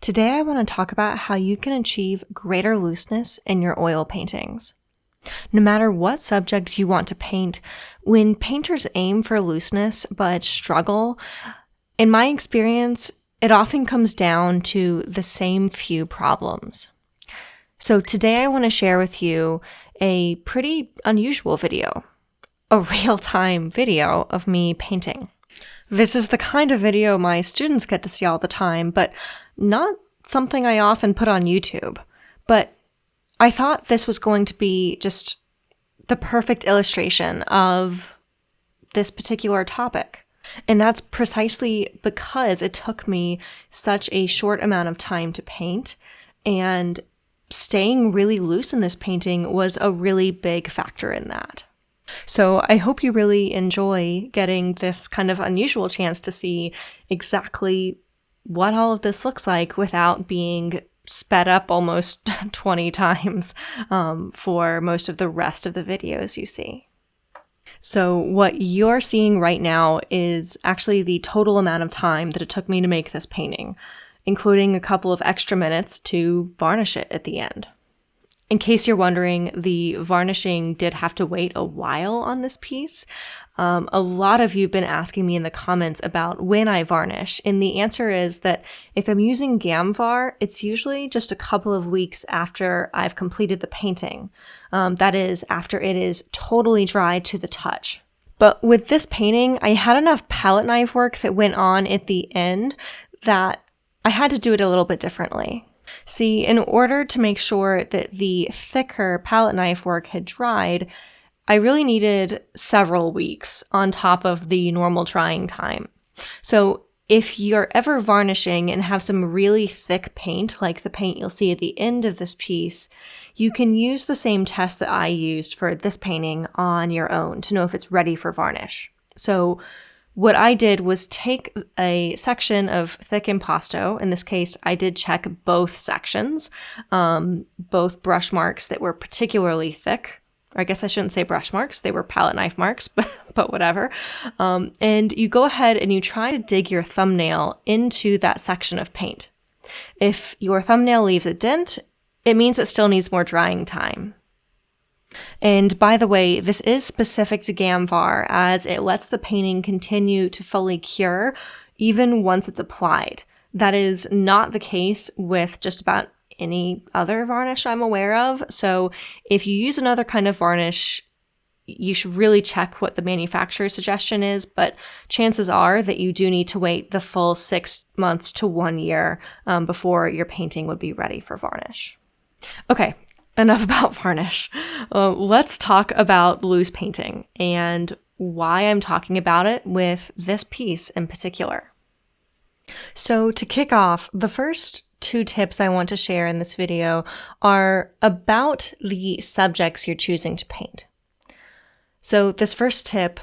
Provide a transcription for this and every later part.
Today I want to talk about how you can achieve greater looseness in your oil paintings. No matter what subjects you want to paint, when painters aim for looseness but struggle, in my experience, it often comes down to the same few problems. So today I want to share with you a pretty unusual video, a real-time video of me painting. This is the kind of video my students get to see all the time, but not something I often put on YouTube. But I thought this was going to be just the perfect illustration of this particular topic. And that's precisely because it took me such a short amount of time to paint, and staying really loose in this painting was a really big factor in that. So I hope you really enjoy getting this kind of unusual chance to see exactly what all of this looks like without being sped up almost 20 times for most of the rest of the videos you see. So what you're seeing right now is actually the total amount of time that it took me to make this painting, including a couple of extra minutes to varnish it at the end. In case you're wondering, the varnishing did have to wait a while on this piece. A lot of you have been asking me in the comments about when I varnish, and the answer is that if I'm using GamVar, it's usually just a couple of weeks after I've completed the painting. That is, after it is totally dry to the touch. But with this painting, I had enough palette knife work that went on at the end that I had to do it a little bit differently. See, in order to make sure that the thicker palette knife work had dried, I really needed several weeks on top of the normal drying time. So if you're ever varnishing and have some really thick paint, like the paint you'll see at the end of this piece, you can use the same test that I used for this painting on your own to know if it's ready for varnish. So what I did was take a section of thick impasto. In this case, I did check both sections, both brush marks that were particularly thick. Or I guess I shouldn't say brush marks, they were palette knife marks, but whatever. And you go ahead and you try to dig your thumbnail into that section of paint. If your thumbnail leaves a dent, it means it still needs more drying time. And by the way, this is specific to GamVar, as it lets the painting continue to fully cure even once it's applied. That is not the case with just about any other varnish I'm aware of. So if you use another kind of varnish, you should really check what the manufacturer's suggestion is, but chances are that you do need to wait the full 6 months to 1 year before your painting would be ready for varnish. Okay. Enough about varnish. Let's talk about loose painting and why I'm talking about it with this piece in particular. So to kick off, the first 2 tips I want to share in this video are about the subjects you're choosing to paint. So this first tip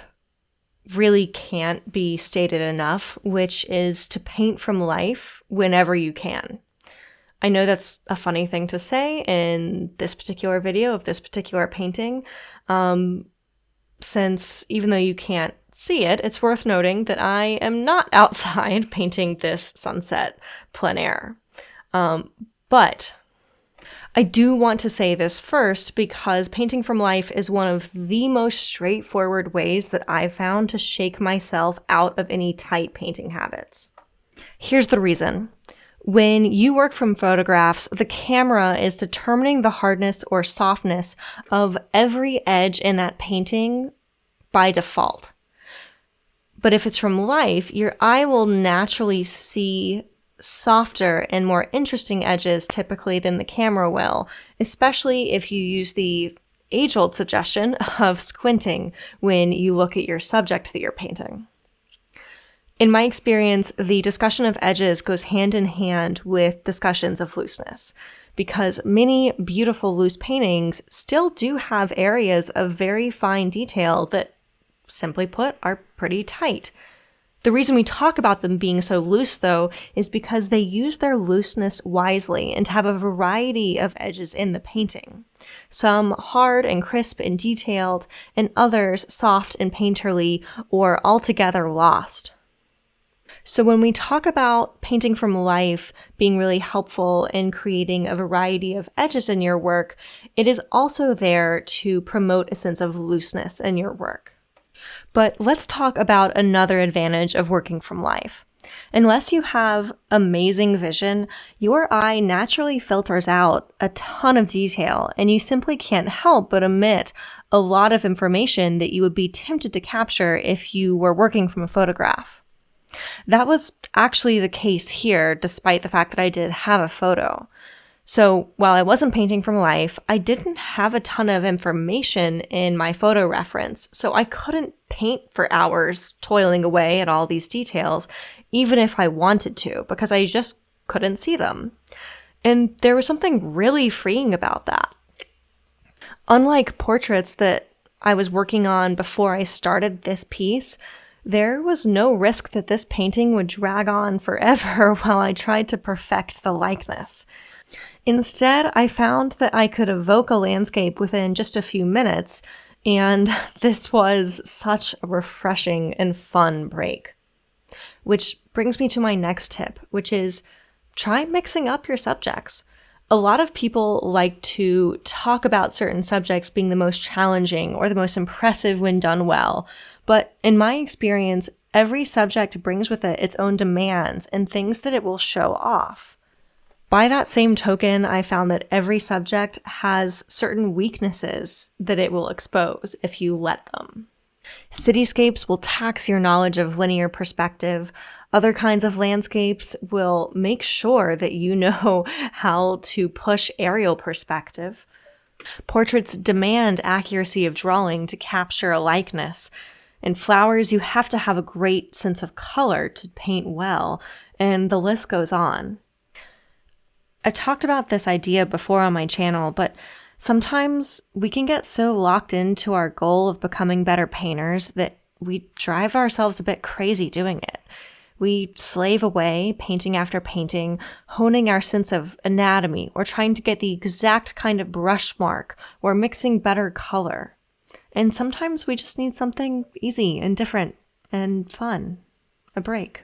really can't be stated enough, which is to paint from life whenever you can. I know that's a funny thing to say in this particular video of this particular painting, since even though you can't see it, it's worth noting that I am not outside painting this sunset plein air. But I do want to say this first because painting from life is one of the most straightforward ways that I've found to shake myself out of any tight painting habits. Here's the reason. When you work from photographs, the camera is determining the hardness or softness of every edge in that painting by default. But if it's from life, your eye will naturally see softer and more interesting edges typically than the camera will, especially if you use the age-old suggestion of squinting when you look at your subject that you're painting. In my experience, the discussion of edges goes hand in hand with discussions of looseness, because many beautiful loose paintings still do have areas of very fine detail that, simply put, are pretty tight. The reason we talk about them being so loose, though, is because they use their looseness wisely and have a variety of edges in the painting. Some hard and crisp and detailed, and others soft and painterly or altogether lost. So when we talk about painting from life being really helpful in creating a variety of edges in your work, it is also there to promote a sense of looseness in your work. But let's talk about another advantage of working from life. Unless you have amazing vision, your eye naturally filters out a ton of detail, and you simply can't help but omit a lot of information that you would be tempted to capture if you were working from a photograph. That was actually the case here, despite the fact that I did have a photo. So while I wasn't painting from life, I didn't have a ton of information in my photo reference, so I couldn't paint for hours toiling away at all these details, even if I wanted to, because I just couldn't see them. And there was something really freeing about that. Unlike portraits that I was working on before I started this piece, there was no risk that this painting would drag on forever while I tried to perfect the likeness. Instead, I found that I could evoke a landscape within just a few minutes, and this was such a refreshing and fun break. Which brings me to my next tip, which is try mixing up your subjects. A lot of people like to talk about certain subjects being the most challenging or the most impressive when done well, but in my experience, every subject brings with it its own demands and things that it will show off. By that same token, I found that every subject has certain weaknesses that it will expose if you let them. Cityscapes will tax your knowledge of linear perspective. Other kinds of landscapes will make sure that you know how to push aerial perspective. Portraits demand accuracy of drawing to capture a likeness. In flowers, you have to have a great sense of color to paint well, and the list goes on. I've talked about this idea before on my channel, but sometimes we can get so locked into our goal of becoming better painters that we drive ourselves a bit crazy doing it. We slave away, painting after painting, honing our sense of anatomy, or trying to get the exact kind of brush mark, or mixing better color. And sometimes we just need something easy and different and fun, a break.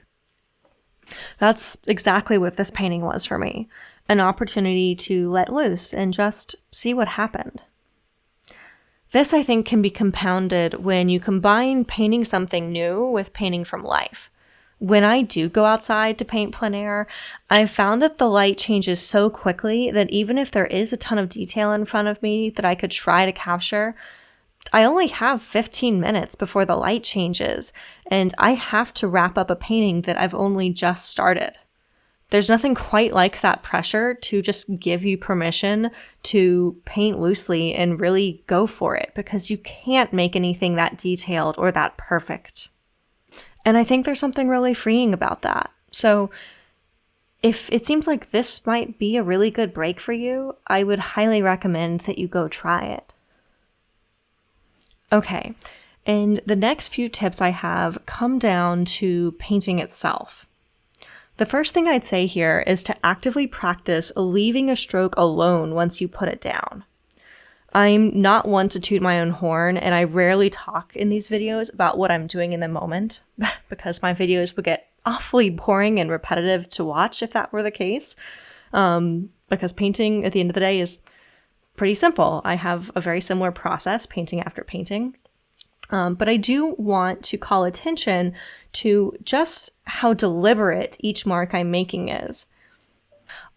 That's exactly what this painting was for me. An opportunity to let loose and just see what happened. This, I think, can be compounded when you combine painting something new with painting from life. When I do go outside to paint plein air, I've found that the light changes so quickly that even if there is a ton of detail in front of me that I could try to capture, I only have 15 minutes before the light changes, and I have to wrap up a painting that I've only just started. There's nothing quite like that pressure to just give you permission to paint loosely and really go for it, because you can't make anything that detailed or that perfect. And I think there's something really freeing about that. So if it seems like this might be a really good break for you, I would highly recommend that you go try it. Okay, and the next few tips I have come down to painting itself. The first thing I'd say here is to actively practice leaving a stroke alone once you put it down. I'm not one to toot my own horn, and I rarely talk in these videos about what I'm doing in the moment, because my videos would get awfully boring and repetitive to watch if that were the case, because painting at the end of the day is pretty simple. I have a very similar process, painting after painting. But I do want to call attention to just how deliberate each mark I'm making is.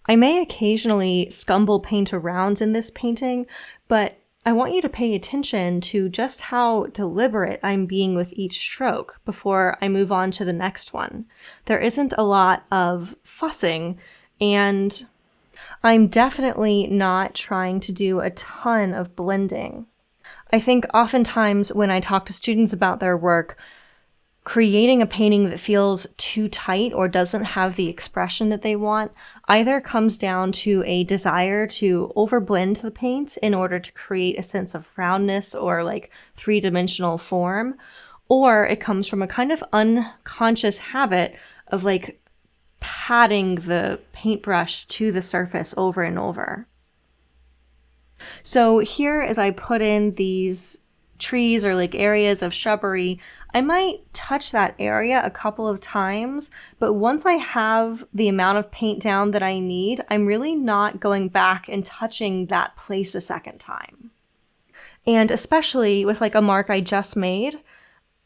I may occasionally scumble paint around in this painting, but I want you to pay attention to just how deliberate I'm being with each stroke before I move on to the next one. There isn't a lot of fussing, and I'm definitely not trying to do a ton of blending. I think oftentimes when I talk to students about their work, creating a painting that feels too tight or doesn't have the expression that they want either comes down to a desire to overblend the paint in order to create a sense of roundness or like three-dimensional form, or it comes from a kind of unconscious habit of like patting the paintbrush to the surface over and over. So here, as I put in these trees or like areas of shrubbery, I might touch that area a couple of times, but once I have the amount of paint down that I need, I'm really not going back and touching that place a second time. And especially with like a mark I just made,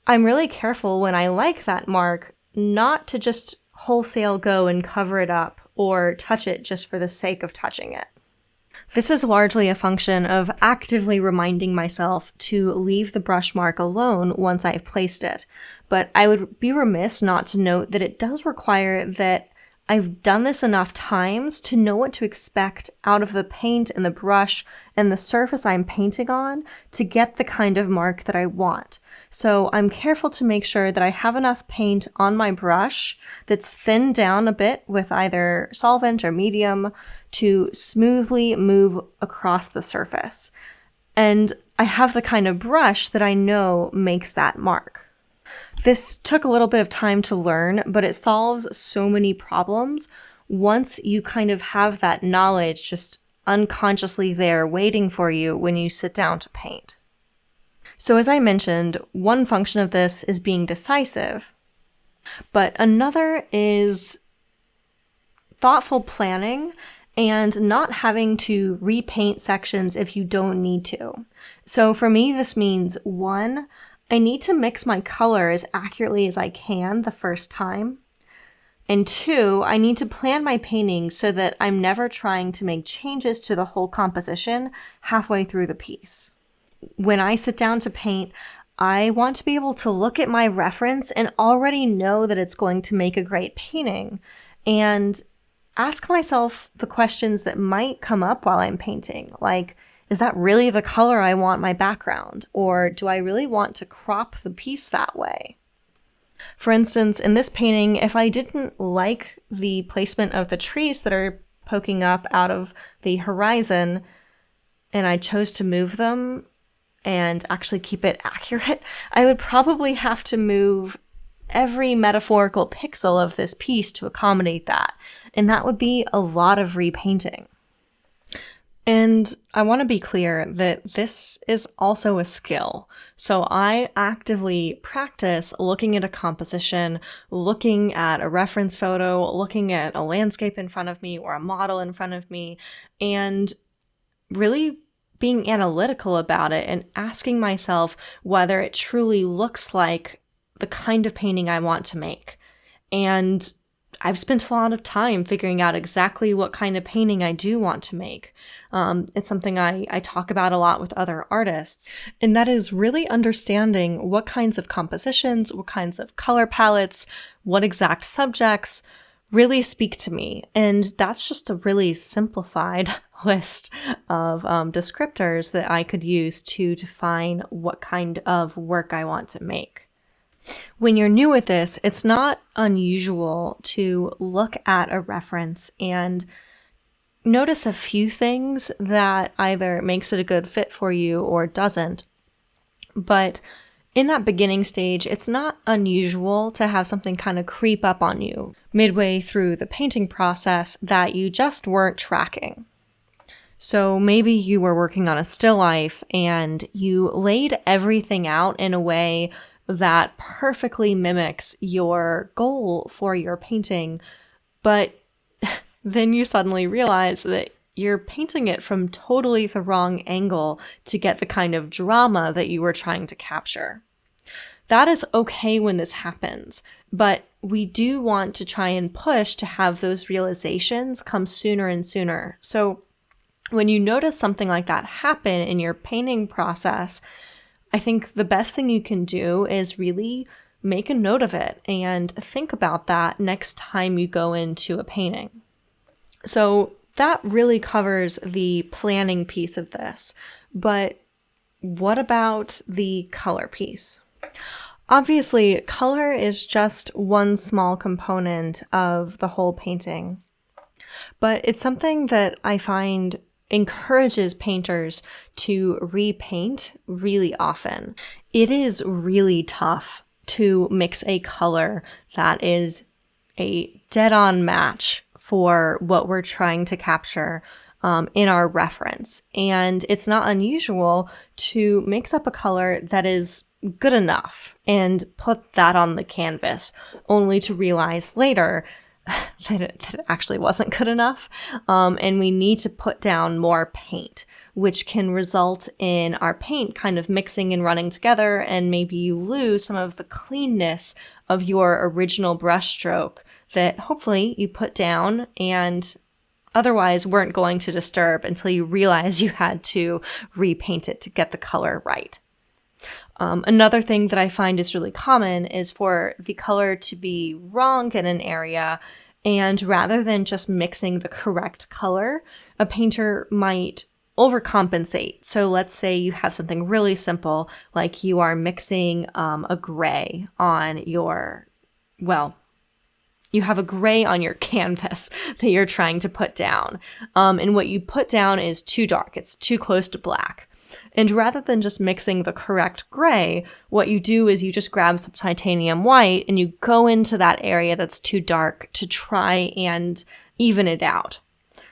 I'm really careful when I like that mark not to just wholesale go and cover it up or touch it just for the sake of touching it. This is largely a function of actively reminding myself to leave the brush mark alone once I've placed it. But I would be remiss not to note that it does require that I've done this enough times to know what to expect out of the paint and the brush and the surface I'm painting on to get the kind of mark that I want. So I'm careful to make sure that I have enough paint on my brush that's thinned down a bit with either solvent or medium to smoothly move across the surface. And I have the kind of brush that I know makes that mark. This took a little bit of time to learn, but it solves so many problems once you kind of have that knowledge just unconsciously there waiting for you when you sit down to paint. So as I mentioned, one function of this is being decisive, but another is thoughtful planning and not having to repaint sections if you don't need to. So for me, this means 1, I need to mix my color as accurately as I can the first time. And 2, I need to plan my painting so that I'm never trying to make changes to the whole composition halfway through the piece. When I sit down to paint, I want to be able to look at my reference and already know that it's going to make a great painting, and ask myself the questions that might come up while I'm painting, like, is that really the color I want my background? Or do I really want to crop the piece that way? For instance, in this painting, if I didn't like the placement of the trees that are poking up out of the horizon, and I chose to move them and actually keep it accurate, I would probably have to move every metaphorical pixel of this piece to accommodate that. And that would be a lot of repainting. And I want to be clear that this is also a skill. So I actively practice looking at a composition, looking at a reference photo, looking at a landscape in front of me or a model in front of me, and really being analytical about it and asking myself whether it truly looks like the kind of painting I want to make. And I've spent a lot of time figuring out exactly what kind of painting I do want to make. It's something I talk about a lot with other artists, and that is really understanding what kinds of compositions, what kinds of color palettes, what exact subjects really speak to me. And that's just a really simplified list of descriptors that I could use to define what kind of work I want to make. When you're new at this, it's not unusual to look at a reference and notice a few things that either makes it a good fit for you or doesn't. But in that beginning stage, it's not unusual to have something kind of creep up on you midway through the painting process that you just weren't tracking. So maybe you were working on a still life and you laid everything out in a way that perfectly mimics your goal for your painting, but then you suddenly realize that you're painting it from totally the wrong angle to get the kind of drama that you were trying to capture. That is okay when this happens, but we do want to try and push to have those realizations come sooner and sooner. So when you notice something like that happen in your painting process, I think the best thing you can do is really make a note of it and think about that next time you go into a painting. So that really covers the planning piece of this. But what about the color piece? Obviously, color is just one small component of the whole painting. But it's something that I find encourages painters to repaint really often. It is really tough to mix a color that is a dead-on match for what we're trying to capture in our reference. And it's not unusual to mix up a color that is good enough and put that on the canvas, only to realize later that it actually wasn't good enough. And we need to put down more paint, which can result in our paint kind of mixing and running together, and maybe you lose some of the cleanness of your original brush stroke that hopefully you put down and otherwise weren't going to disturb until you realize you had to repaint it to get the color right. Another thing that I find is really common is for the color to be wrong in an area, and rather than just mixing the correct color, a painter might overcompensate. So let's say you have something really simple, like you are mixing a gray on your, you have a gray on your canvas that you're trying to put down. And what you put down is too dark. It's too close to black. And rather than just mixing the correct gray, what you do is you just grab some titanium white and you go into that area that's too dark to try and even it out.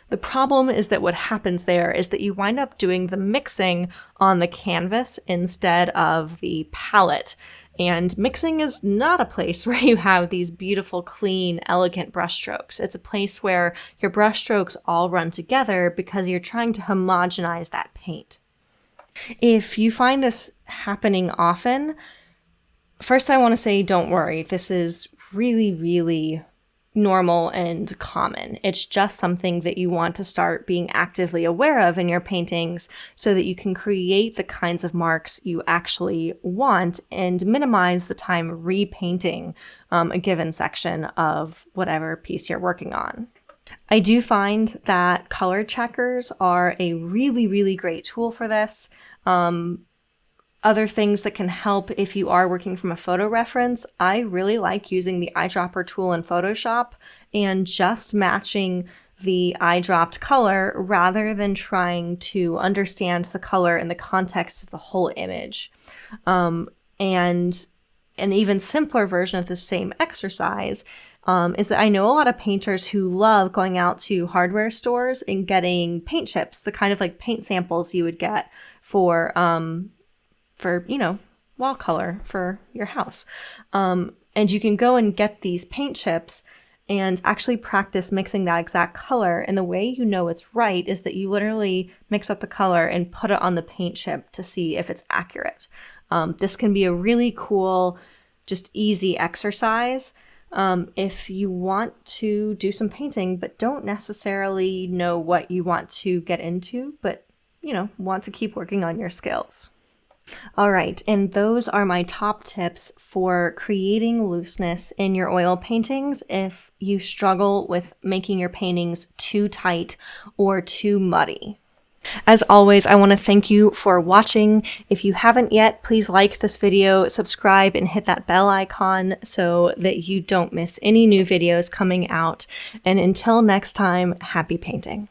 The problem is that what happens there is that you wind up doing the mixing on the canvas instead of the palette. And mixing is not a place where you have these beautiful, clean, elegant brush strokes. It's a place where your brush strokes all run together because you're trying to homogenize that paint. If you find this happening often, first I want to say don't worry. This is really, really normal and common. It's just something that you want to start being actively aware of in your paintings so that you can create the kinds of marks you actually want and minimize the time repainting a given section of whatever piece you're working on. I do find that color checkers are a really, really great tool for this. Other things that can help if you are working from a photo reference, I really like using the eyedropper tool in Photoshop and just matching the eyedropped color rather than trying to understand the color in the context of the whole image. And an even simpler version of the same exercise is that I know a lot of painters who love going out to hardware stores and getting paint chips, the kind of like paint samples you would get for wall color for your house. And you can go and get these paint chips and actually practice mixing that exact color. And the way you know it's right is that you literally mix up the color and put it on the paint chip to see if it's accurate. This can be a really cool, just easy exercise if you want to do some painting, but don't necessarily know what you want to get into, but want to keep working on your skills. All right, and those are my top tips for creating looseness in your oil paintings if you struggle with making your paintings too tight or too muddy. As always, I want to thank you for watching. If you haven't yet, please like this video, subscribe, and hit that bell icon so that you don't miss any new videos coming out. And until next time, happy painting.